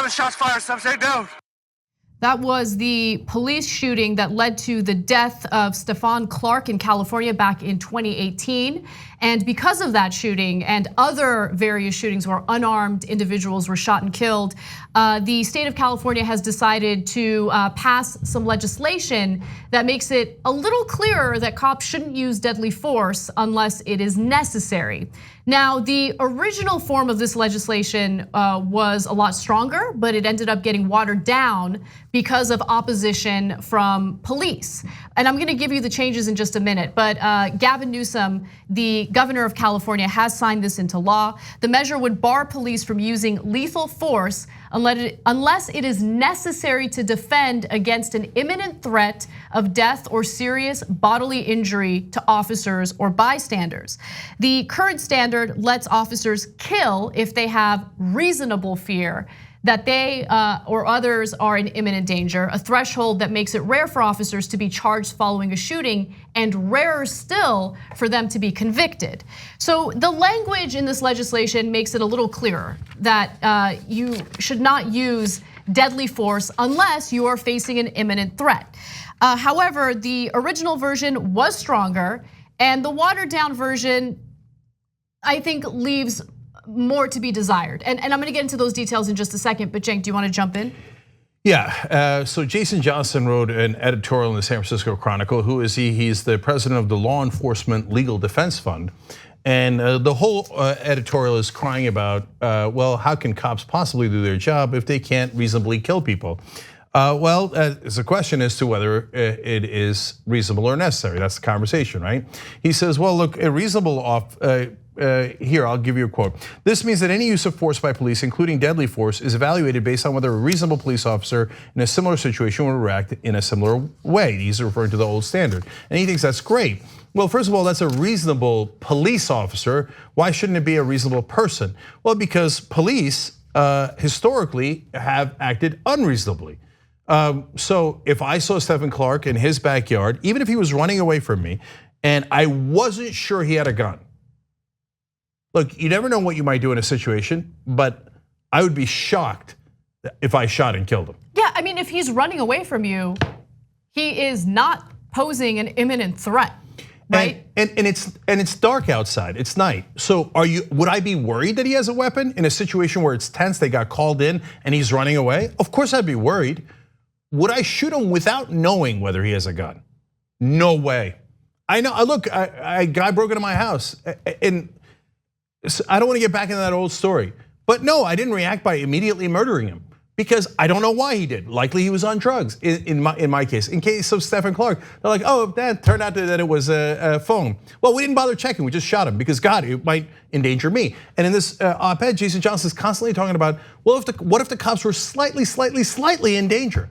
the shots fired, some say no. That was the police shooting that led to the death of Stephon Clark in California back in 2018. And because of that shooting and other various shootings where unarmed individuals were shot and killed, the state of California has decided to pass some legislation that makes it a little clearer that cops shouldn't use deadly force unless it is necessary. Now, the original form of this legislation was a lot stronger, but it ended up getting watered down because of opposition from police. And I'm gonna give you the changes in just a minute, but Gavin Newsom, the governor of California, has signed this into law. The measure would bar police from using lethal force unless it is necessary to defend against an imminent threat of death or serious bodily injury to officers or bystanders. The current standard lets officers kill if they have reasonable fear that they or others are in imminent danger, a threshold that makes it rare for officers to be charged following a shooting and rarer still for them to be convicted. So the language in this legislation makes it a little clearer that you should not use deadly force unless you are facing an imminent threat. However, the original version was stronger, and the watered down version, I think, leaves more to be desired. And I'm gonna get into those details in just a second, but Cenk, do you wanna jump in? Yeah, so Jason Johnson wrote an editorial in the San Francisco Chronicle. Who is he? He's the president of the Law Enforcement Legal Defense Fund. And the whole editorial is crying about, well, how can cops possibly do their job if they can't reasonably kill people? Well, it's a question as to whether it is reasonable or necessary. That's the conversation, right? He says, well, look, a reasonable here, I'll give you a quote. This means that any use of force by police, including deadly force, is evaluated based on whether a reasonable police officer in a similar situation would react in a similar way. He's referring to the old standard. And he thinks that's great. Well, first of all, that's a reasonable police officer. Why shouldn't it be a reasonable person? Well, because police historically have acted unreasonably. So if I saw Stephon Clark in his backyard, even if he was running away from me, and I wasn't sure he had a gun. Look, you never know what you might do in a situation, but I would be shocked if I shot and killed him. Yeah, I mean, if he's running away from you, he is not posing an imminent threat, right? And it's dark outside. It's night. So would I be worried that he has a weapon in a situation where it's tense? They got called in and he's running away. Of course, I'd be worried. Would I shoot him without knowing whether he has a gun? No way. I know. Look, a guy broke into my house, and I don't want to get back into that old story. But no, I didn't react by immediately murdering him because I don't know why he did. Likely he was on drugs in my case. In case of Stephon Clark, they're like, oh, that turned out that it was a phone. Well, we didn't bother checking. We just shot him because God, it might endanger me. And in this op-ed, Jason Johnson's constantly talking about, well, what if the cops were slightly in danger?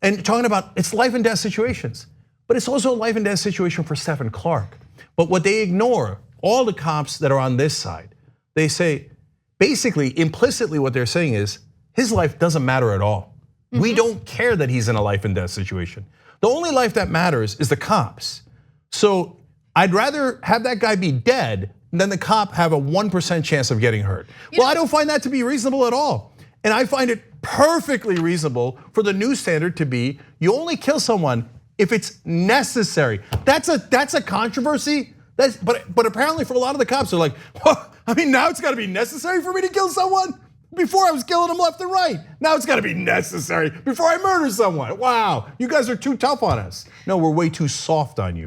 And talking about it's life and death situations. But it's also a life and death situation for Stephon Clark. But what they ignore, all the cops that are on this side, they say, basically, implicitly what they're saying is, his life doesn't matter at all. We don't care that he's in a life and death situation. The only life that matters is the cops. So I'd rather have that guy be dead than the cop have a 1% chance of getting hurt. Well, I don't find that to be reasonable at all. And I find it perfectly reasonable for the new standard to be, you only kill someone if it's necessary. That's a controversy. But apparently for a lot of the cops, they're like, well, I mean, now it's gotta be necessary for me to kill someone? Before I was killing them left and right. Now it's gotta be necessary before I murder someone. Wow, you guys are too tough on us. No, we're way too soft on you.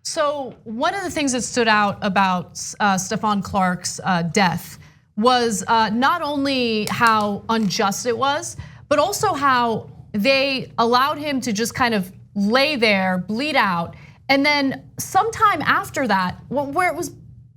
So one of the things that stood out about Stephon Clark's death was not only how unjust it was, but also how they allowed him to just kind of lay there, bleed out. And then sometime after that, where it was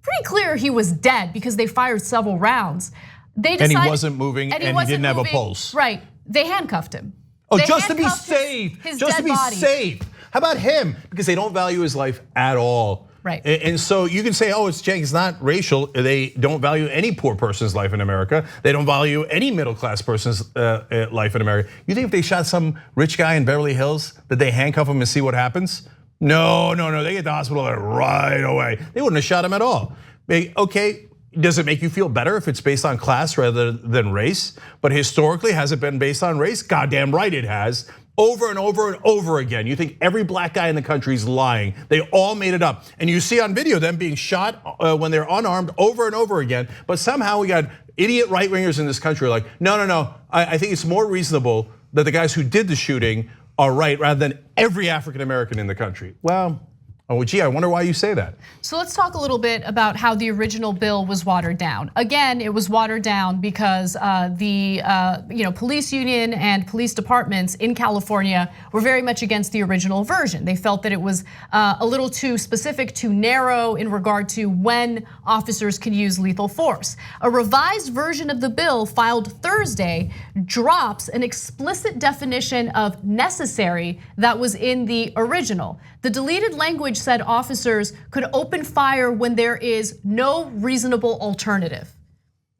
pretty clear he was dead because they fired several rounds, they decided, and he wasn't moving, and he didn't have a pulse. Right, they handcuffed him. Oh, just to be safe, just to be safe. How about him? Because they don't value his life at all. Right. And so you can say, oh, it's not racial. They don't value any poor person's life in America. They don't value any middle class person's life in America. You think if they shot some rich guy in Beverly Hills, that they handcuff him and see what happens? No, they get to the hospital right away. They wouldn't have shot him at all. Okay, Does it make you feel better if it's based on class rather than race? But historically, has it been based on race? Goddamn right it has. Over and over and over again. You think every black guy in the country is lying. They all made it up. And you see on video them being shot when they're unarmed over and over again. But somehow we got idiot right-wingers in this country like, no. I think it's more reasonable that the guys who did the shooting are right rather than every African American in the country. Well, oh, gee, I wonder why you say that. So let's talk a little bit about how the original bill was watered down. Again, it was watered down because the police union and police departments in California were very much against the original version. They felt that it was a little too specific, too narrow in regard to when officers can use lethal force. A revised version of the bill filed Thursday drops an explicit definition of necessary that was in the original. The deleted language said officers could open fire when there is no reasonable alternative,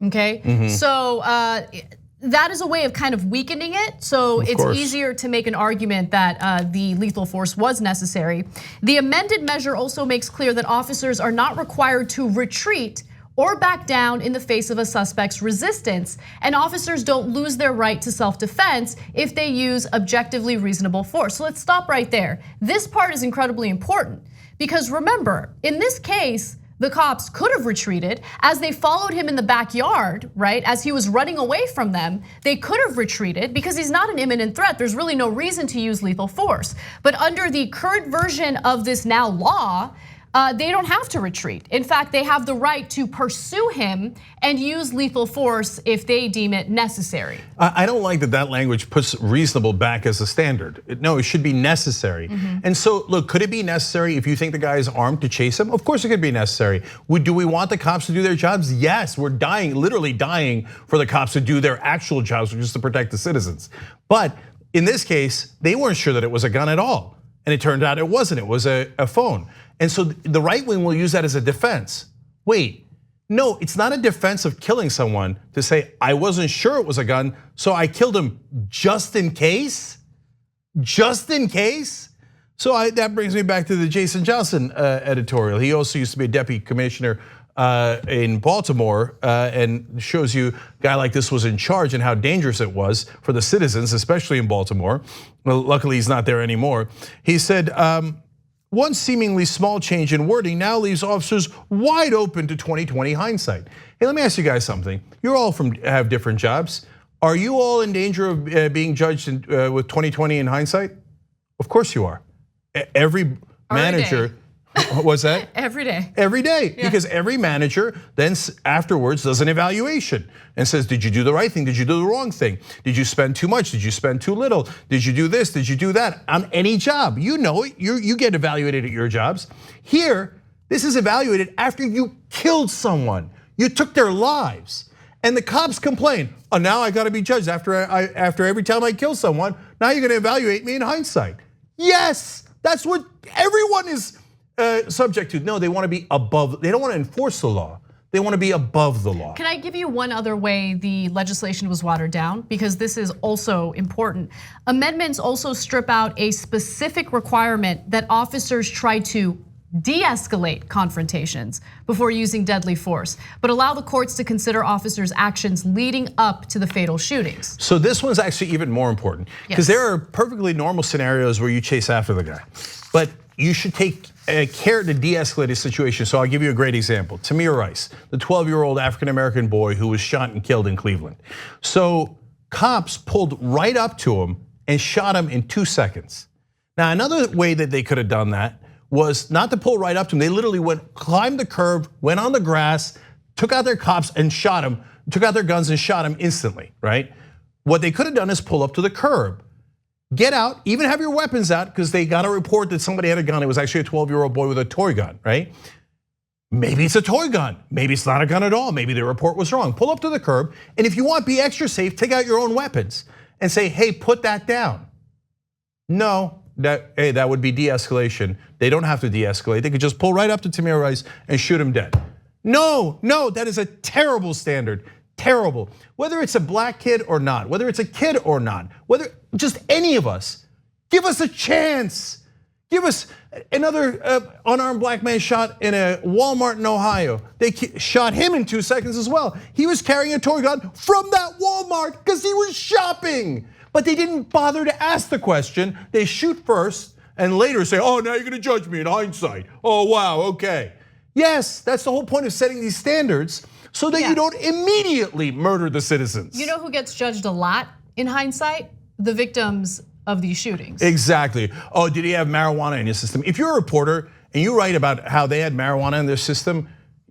okay? So that is a way of kind of weakening it. So it's easier to make an argument that the lethal force was necessary. The amended measure also makes clear that officers are not required to retreat or back down in the face of a suspect's resistance, and officers don't lose their right to self-defense if they use objectively reasonable force. So let's stop right there. This part is incredibly important because remember, in this case, the cops could have retreated as they followed him in the backyard, right? As he was running away from them, they could have retreated because he's not an imminent threat. There's really no reason to use lethal force. But under the current version of this now law, they don't have to retreat. In fact, they have the right to pursue him and use lethal force if they deem it necessary. I don't like that language puts reasonable back as a standard. No, it should be necessary. And so, look, could it be necessary if you think the guy is armed to chase him? Of course it could be necessary. Do we want the cops to do their jobs? Yes, we're dying, literally dying for the cops to do their actual jobs, which is to protect the citizens. But in this case, they weren't sure that it was a gun at all. And it turned out it wasn't, it was a phone. And so the right wing will use that as a defense. Wait, no, it's not a defense of killing someone to say, I wasn't sure it was a gun, so I killed him just in case? Just in case? So that brings me back to the Jason Johnson editorial. He also used to be a deputy commissioner in Baltimore and shows you a guy like this was in charge and how dangerous it was for the citizens, especially in Baltimore. Well, luckily he's not there anymore. He said, one seemingly small change in wording now leaves officers wide open to 2020 hindsight. Hey, let me ask you guys something. You're all have different jobs. Are you all in danger of being judged with 2020 in hindsight? Of course you are. Every manager. What's that? Every day. Every day, yeah. Because every manager then afterwards does an evaluation and says, did you do the right thing? Did you do the wrong thing? Did you spend too much? Did you spend too little? Did you do this? Did you do that? On any job, you know it, you get evaluated at your jobs. Here, this is evaluated after you killed someone. You took their lives. And the cops complain, oh, now I gotta be judged after every time I kill someone. Now you're gonna evaluate me in hindsight. Yes, that's what everyone is subject to. No, they want to be above, they don't want to enforce the law. They want to be above the law. Can I give you one other way the legislation was watered down? Because this is also important. Amendments also strip out a specific requirement that officers try to de-escalate confrontations before using deadly force, but allow the courts to consider officers' actions leading up to the fatal shootings. So this one's actually even more important because there are perfectly normal scenarios where you chase after the guy, but you should take care to de-escalate a situation. So I'll give you a great example. Tamir Rice, the 12-year-old African-American boy who was shot and killed in Cleveland. So cops pulled right up to him and shot him in 2 seconds. Now another way that they could have done that was not to pull right up to him. They literally climbed the curb, went on the grass, took out their cops and shot him, took out their guns and shot him instantly, right? What they could have done is pull up to the curb. Get out, even have your weapons out, because they got a report that somebody had a gun. It was actually a 12-year-old boy with a toy gun, right? Maybe it's a toy gun. Maybe it's not a gun at all. Maybe the report was wrong. Pull up to the curb, and if you want, be extra safe, take out your own weapons and say, hey, put that down. No, that would be de-escalation. They don't have to de-escalate. They could just pull right up to Tamir Rice and shoot him dead. No, that is a terrible standard. Terrible. Whether it's a black kid or not, whether it's a kid or not, whether just any of us, give us a chance. Give us another unarmed black man shot in a Walmart in Ohio. They shot him in 2 seconds as well. He was carrying a toy gun from that Walmart because he was shopping. But they didn't bother to ask the question. They shoot first and later say, oh, now you're gonna judge me in hindsight. Oh, wow, okay. Yes, that's the whole point of setting these standards so that you don't immediately murder the citizens. You know who gets judged a lot in hindsight? The victims of these shootings. Exactly. Oh, did he have marijuana in his system? If you're a reporter and you write about how they had marijuana in their system,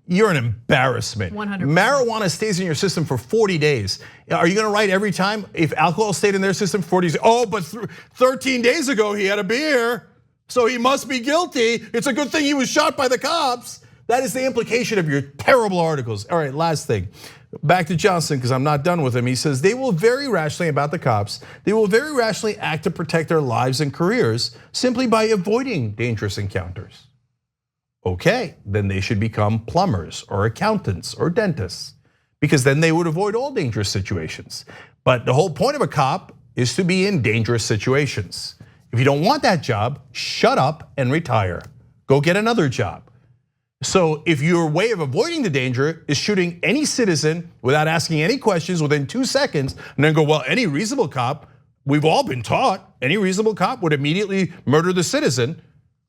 you're an embarrassment. 100%. Marijuana stays in your system for 40 days. Are you gonna write every time if alcohol stayed in their system for 40 days? Oh, but 13 days ago he had a beer, so he must be guilty. It's a good thing he was shot by the cops. That is the implication of your terrible articles. All right, last thing. Back to Johnson, because I'm not done with him. He says they will very rationally, about the cops, they will very rationally act to protect their lives and careers simply by avoiding dangerous encounters. Okay, then they should become plumbers or accountants or dentists, because then they would avoid all dangerous situations. But the whole point of a cop is to be in dangerous situations. If you don't want that job, shut up and retire. Go get another job. So if your way of avoiding the danger is shooting any citizen without asking any questions within 2 seconds, and then go, well, any reasonable cop, we've all been taught, any reasonable cop would immediately murder the citizen,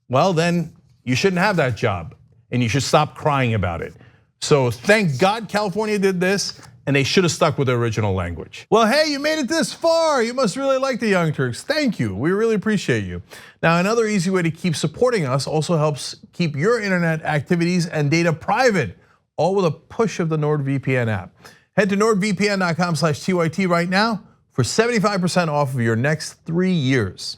well then you shouldn't have that job and you should stop crying about it. So thank God California did this, and they should have stuck with the original language. Well, hey, you made it this far. You must really like the Young Turks. Thank you, we really appreciate you. Now, another easy way to keep supporting us also helps keep your internet activities and data private, all with a push of the NordVPN app. Head to nordvpn.com/TYT right now for 75% off of your next 3 years.